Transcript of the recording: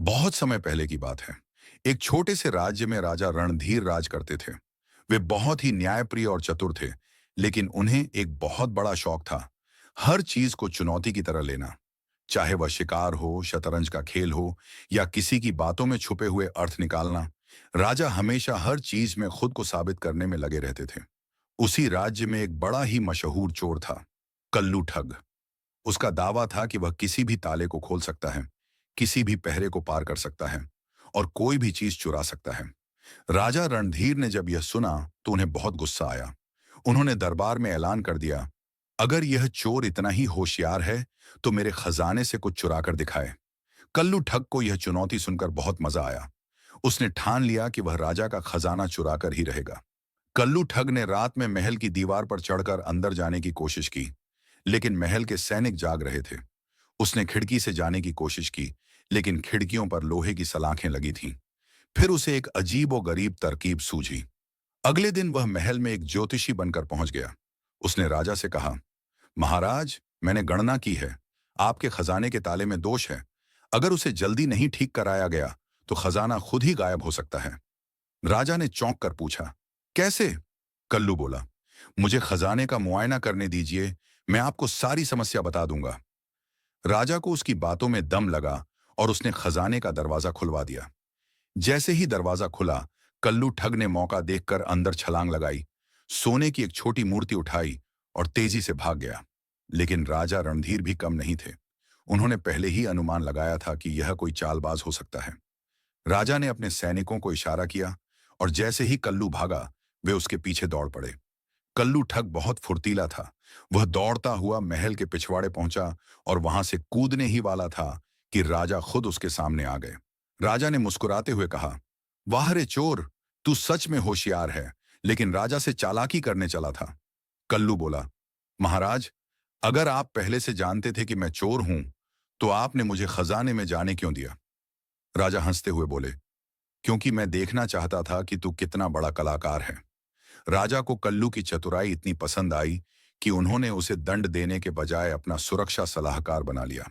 बहुत समय पहले की बात है। एक छोटे से राज्य में राजा रणधीर राज करते थे। वे बहुत ही न्यायप्रिय और चतुर थे, लेकिन उन्हें एक बहुत बड़ा शौक था, हर चीज को चुनौती की तरह लेना। चाहे वह शिकार हो, शतरंज का खेल हो या किसी की बातों में छुपे हुए अर्थ निकालना, राजा हमेशा हर चीज में खुद को साबित करने में लगे रहते थे। उसी राज्य में एक बड़ा ही मशहूर चोर था, कल्लू ठग। उसका दावा था कि वह किसी भी ताले को खोल सकता है, किसी भी पहरे को पार कर सकता है और कोई भी चीज चुरा सकता है। राजा रणधीर ने जब यह सुना तो उन्हें बहुत गुस्सा आया। उन्होंने दरबार में ऐलान कर दिया, अगर यह चोर इतना ही होशियार है तो मेरे खजाने से कुछ चुरा कर दिखाए। कल्लू ठग को यह चुनौती सुनकर बहुत मजा आया। उसने ठान लिया कि वह राजा का खजाना चुरा कर ही रहेगा। कल्लू ठग ने रात में महल की दीवार पर चढ़कर अंदर जाने की कोशिश की, लेकिन महल के सैनिक जाग रहे थे। उसने खिड़की से जाने की कोशिश की, लेकिन खिड़कियों पर लोहे की सलाखें लगी थीं। फिर उसे एक अजीब और गरीब तरकीब सूझी। अगले दिन वह महल में एक ज्योतिषी बनकर पहुंच गया। उसने राजा से कहा, महाराज, मैंने गणना की है, आपके खजाने के ताले में दोष है। अगर उसे जल्दी नहीं ठीक कराया गया तो खजाना खुद ही गायब हो सकता है। राजा ने चौंक कर पूछा, कैसे? कल्लू बोला, मुझे खजाने का मुआयना करने दीजिए, मैं आपको सारी समस्या बता दूंगा। राजा को उसकी बातों में दम लगा और उसने खजाने का दरवाजा खुलवा दिया। जैसे ही दरवाजा खुला, कल्लू ठग ने मौका देखकर अंदर छलांग लगाई, सोने की एक छोटी मूर्ति उठाई और तेजी से भाग गया। लेकिन राजा रणधीर भी कम नहीं थे। उन्होंने पहले ही अनुमान लगाया था कि यह कोई चालबाज हो सकता है। राजा ने अपने सैनिकों को इशारा किया और जैसे ही कल्लू भागा, वे उसके पीछे दौड़ पड़े। कल्लू ठग बहुत फुर्तीला था। वह दौड़ता हुआ महल के पिछवाड़े पहुंचा और वहां से कूदने ही वाला था कि राजा खुद उसके सामने आ गए। राजा ने मुस्कुराते हुए कहा, वाह रे चोर, तू सच में होशियार है, लेकिन राजा से चालाकी करने चला था। कल्लू बोला, महाराज, अगर आप पहले से जानते थे कि मैं चोर हूं, तो आपने मुझे खजाने में जाने क्यों दिया? राजा हंसते हुए बोले, क्योंकि मैं देखना चाहता था कि तू कितना बड़ा कलाकार है। राजा को कल्लू की चतुराई इतनी पसंद आई कि उन्होंने उसे दंड देने के बजाय अपना सुरक्षा सलाहकार बना लिया।